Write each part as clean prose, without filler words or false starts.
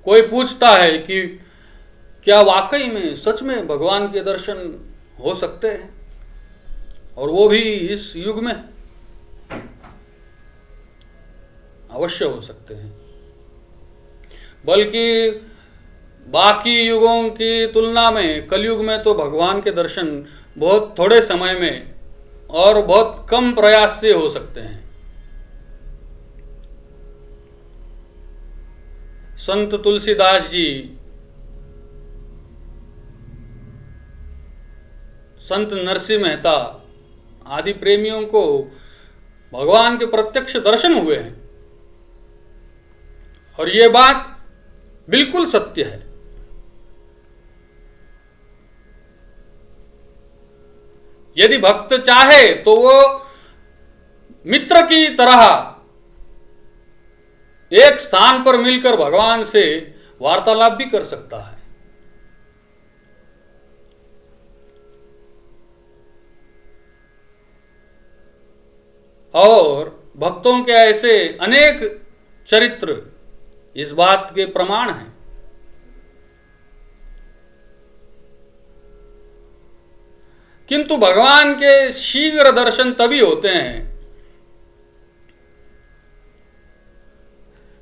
कोई पूछता है कि क्या वाकई में सच में भगवान के दर्शन हो सकते हैं, और वो भी इस युग में? अवश्य हो सकते हैं, बल्कि बाकी युगों की तुलना में कलयुग में तो भगवान के दर्शन बहुत थोड़े समय में और बहुत कम प्रयास से हो सकते हैं। संत तुलसीदास जी, संत नरसिंह मेहता आदि प्रेमियों को भगवान के प्रत्यक्ष दर्शन हुए हैं, और ये बात बिल्कुल सत्य है। यदि भक्त चाहे तो वो मित्र की तरह एक स्थान पर मिलकर भगवान से वार्तालाप भी कर सकता है। और भक्तों के ऐसे अनेक चरित्र इस बात के प्रमाण हैं। किंतु भगवान के शीघ्र दर्शन तभी होते हैं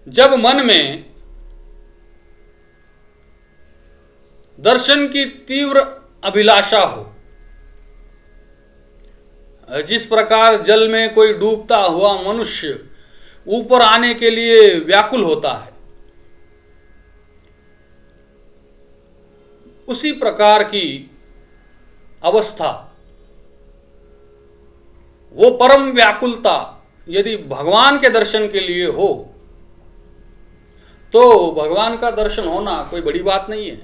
जब मन में दर्शन की तीव्र अभिलाषा हो। जिस प्रकार जल में कोई डूबता हुआ मनुष्य ऊपर आने के लिए व्याकुल होता है, उसी प्रकार की अवस्था, वो परम व्याकुलता यदि भगवान के दर्शन के लिए हो तो भगवान का दर्शन होना कोई बड़ी बात नहीं है।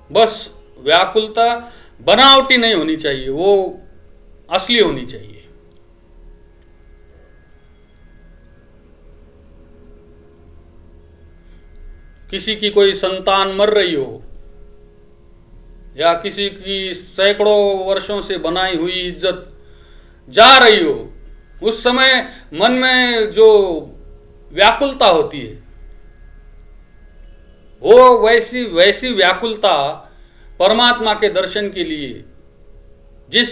बस व्याकुलता बनावटी नहीं होनी चाहिए, वो असली होनी चाहिए। किसी की कोई संतान मर रही हो, या किसी की सैकड़ों वर्षों से बनाई हुई इज्जत जा रही हो, उस समय मन में जो व्याकुलता होती है, वो वैसी व्याकुलता परमात्मा के दर्शन के लिए जिस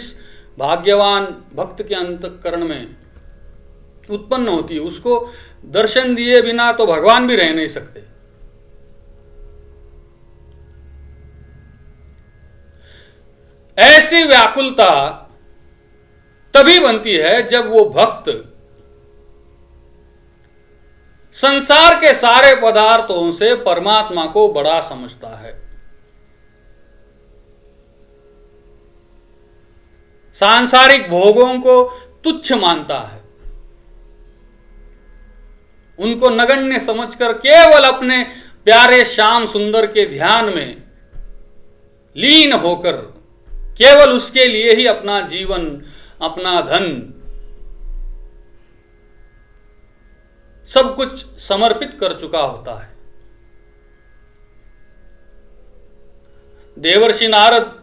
भाग्यवान भक्त के अंतःकरण में उत्पन्न होती है, उसको दर्शन दिए बिना तो भगवान भी रह नहीं सकते। ऐसी व्याकुलता तभी बनती है जब वो भक्त संसार के सारे पदार्थों से परमात्मा को बड़ा समझता है, सांसारिक भोगों को तुच्छ मानता है, उनको नगण्य समझकर केवल अपने प्यारे श्याम सुंदर के ध्यान में लीन होकर केवल उसके लिए ही अपना जीवन, अपना धन, सब कुछ समर्पित कर चुका होता है। देवर्षि नारद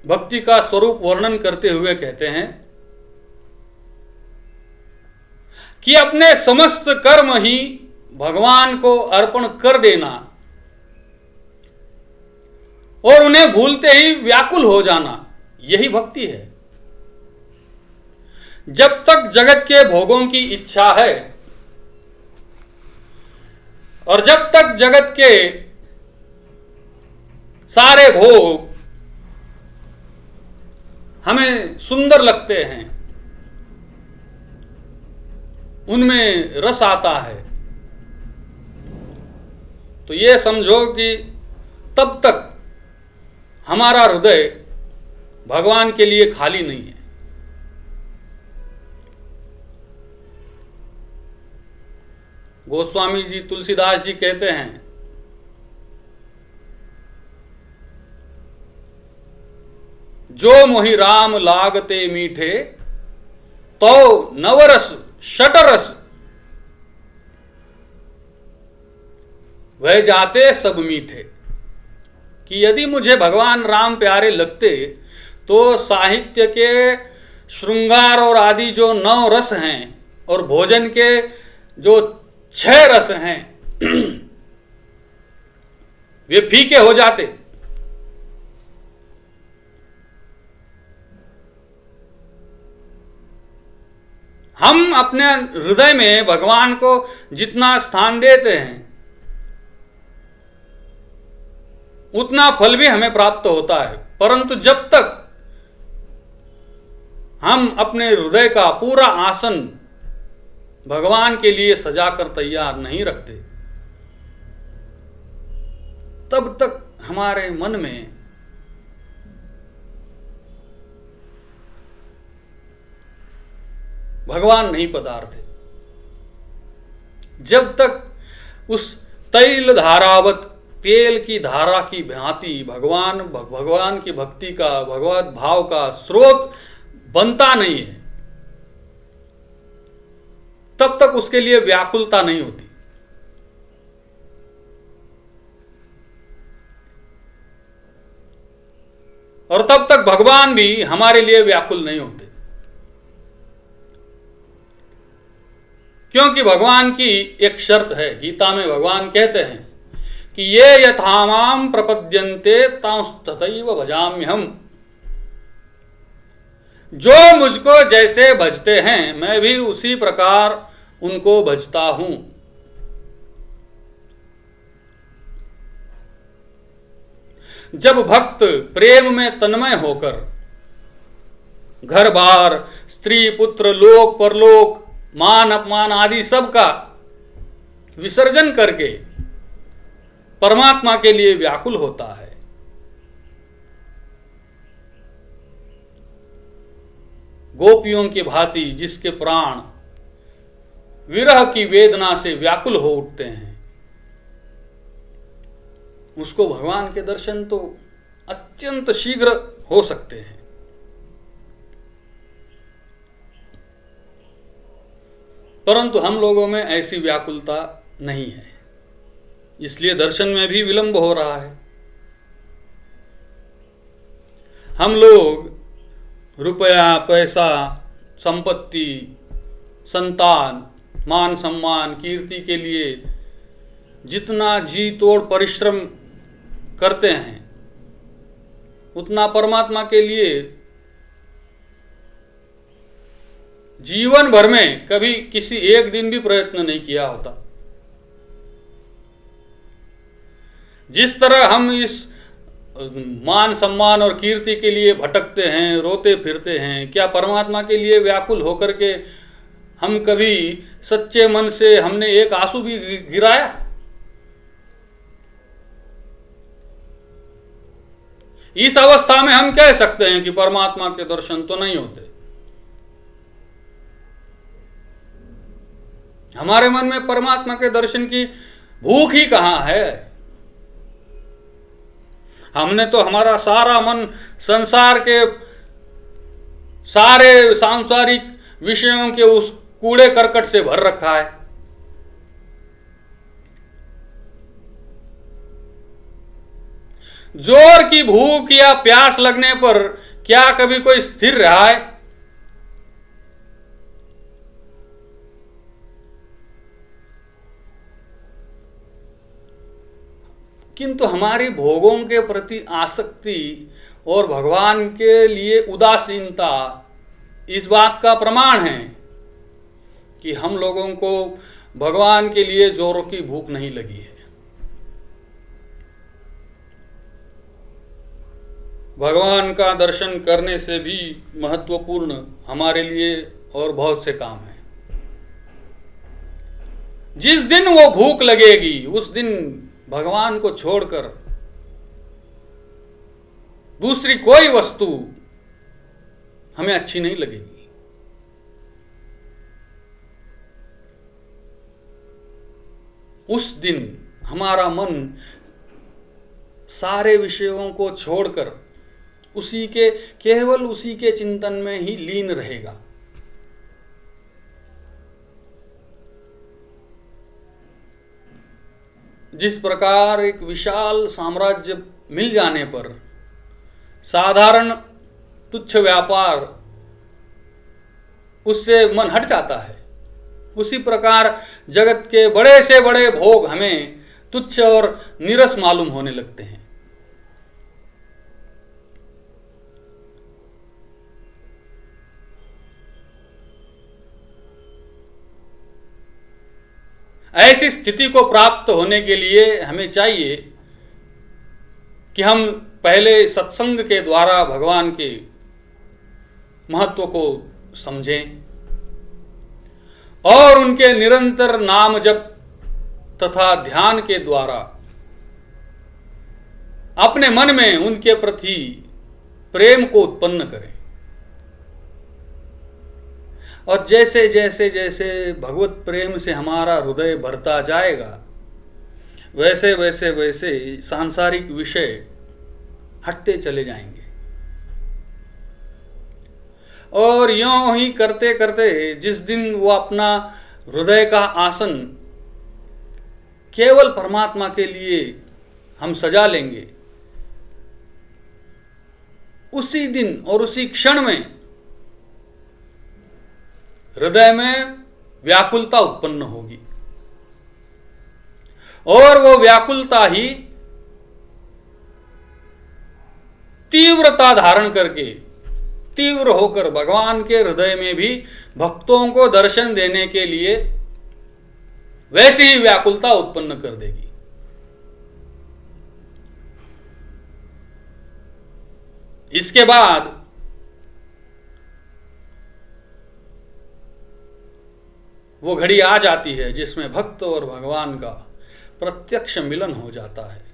भक्ति का स्वरूप वर्णन करते हुए कहते हैं कि अपने समस्त कर्म ही भगवान को अर्पण कर देना और उन्हें भूलते ही व्याकुल हो जाना, यही भक्ति है। जब तक जगत के भोगों की इच्छा है और जब तक जगत के सारे भोग हमें सुंदर लगते हैं, उनमें रस आता है, तो ये समझो कि तब तक हमारा हृदय भगवान के लिए खाली नहीं है। गोस्वामी जी तुलसीदास जी कहते हैं, जो मोहि राम लागते मीठे, तो नवरस शटरस वह जाते सब मीठे। कि यदि मुझे भगवान राम प्यारे लगते तो साहित्य के श्रृंगार और आदि जो 9 रस हैं और भोजन के जो 6 रस हैं वे फीके हो जाते। हम अपने हृदय में भगवान को जितना स्थान देते हैं उतना फल भी हमें प्राप्त होता है, परंतु जब तक हम अपने हृदय का पूरा आसन भगवान के लिए सजाकर तैयार नहीं रखते, तब तक हमारे मन में भगवान नहीं पधारते। जब तक उस तैल धारावत तेल की धारा की भांति भगवान की भक्ति का, भगवत भाव का स्रोत बनता नहीं है, तब तक उसके लिए व्याकुलता नहीं होती। और तब तक भगवान भी हमारे लिए व्याकुल नहीं होते, क्योंकि भगवान की एक शर्त है। गीता में भगवान कहते हैं कि ये यथामाम प्रपद्यन्ते तांस्तथैव भजाम्यहम्। जो मुझको जैसे भजते हैं मैं भी उसी प्रकार उनको भजता हूं। जब भक्त प्रेम में तन्मय होकर घर बार, स्त्री पुत्र, लोक परलोक, मान अपमान आदि सब का विसर्जन करके परमात्मा के लिए व्याकुल होता है, गोपियों की भांति जिसके प्राण विरह की वेदना से व्याकुल हो उठते हैं, उसको भगवान के दर्शन तो अत्यंत शीघ्र हो सकते हैं। परंतु हम लोगों में ऐसी व्याकुलता नहीं है, इसलिए दर्शन में भी विलंब हो रहा है। हम लोग रुपया, पैसा, संपत्ति, संतान, मान सम्मान, कीर्ति के लिए जितना जी तोड़ परिश्रम करते हैं, उतना परमात्मा के लिए जीवन भर में कभी किसी एक दिन भी प्रयत्न नहीं किया होता। जिस तरह हम इस मान सम्मान और कीर्ति के लिए भटकते हैं, रोते फिरते हैं, क्या परमात्मा के लिए व्याकुल होकर के हम कभी सच्चे मन से हमने एक आंसू भी गिराया? इस अवस्था में हम कह सकते हैं कि परमात्मा के दर्शन तो नहीं होते। हमारे मन में परमात्मा के दर्शन की भूख ही कहां है। हमने तो हमारा सारा मन संसार के सारे सांसारिक विषयों के उस कूड़े करकट से भर रखा है। जोर की भूख या प्यास लगने पर क्या कभी कोई स्थिर रहा है? किंतु हमारी भोगों के प्रति आसक्ति और भगवान के लिए उदासीनता इस बात का प्रमाण है कि हम लोगों को भगवान के लिए जोरों की भूख नहीं लगी है। भगवान का दर्शन करने से भी महत्वपूर्ण हमारे लिए और बहुत से काम हैं। जिस दिन वो भूख लगेगी उस दिन भगवान को छोड़कर दूसरी कोई वस्तु हमें अच्छी नहीं लगेगी। उस दिन हमारा मन सारे विषयों को छोड़कर केवल उसी के चिंतन में ही लीन रहेगा। जिस प्रकार एक विशाल साम्राज्य मिल जाने पर साधारण तुच्छ व्यापार उससे मन हट जाता है, उसी प्रकार जगत के बड़े से बड़े भोग हमें तुच्छ और नीरस मालूम होने लगते हैं। ऐसी स्थिति को प्राप्त होने के लिए हमें चाहिए कि हम पहले सत्संग के द्वारा भगवान के महत्व को समझें और उनके निरंतर नाम जप तथा ध्यान के द्वारा अपने मन में उनके प्रति प्रेम को उत्पन्न करें। और जैसे जैसे जैसे भगवत प्रेम से हमारा हृदय भरता जाएगा, वैसे वैसे वैसे सांसारिक विषय हटते चले जाएंगे। और यों ही करते करते जिस दिन वो अपना हृदय का आसन केवल परमात्मा के लिए हम सजा लेंगे, उसी दिन और उसी क्षण में हृदय में व्याकुलता उत्पन्न होगी और वो व्याकुलता ही तीव्रता धारण करके तीव्र होकर भगवान के हृदय में भी भक्तों को दर्शन देने के लिए वैसी ही व्याकुलता उत्पन्न कर देगी। इसके बाद वो घड़ी आ जाती है जिसमें भक्त और भगवान का प्रत्यक्ष मिलन हो जाता है।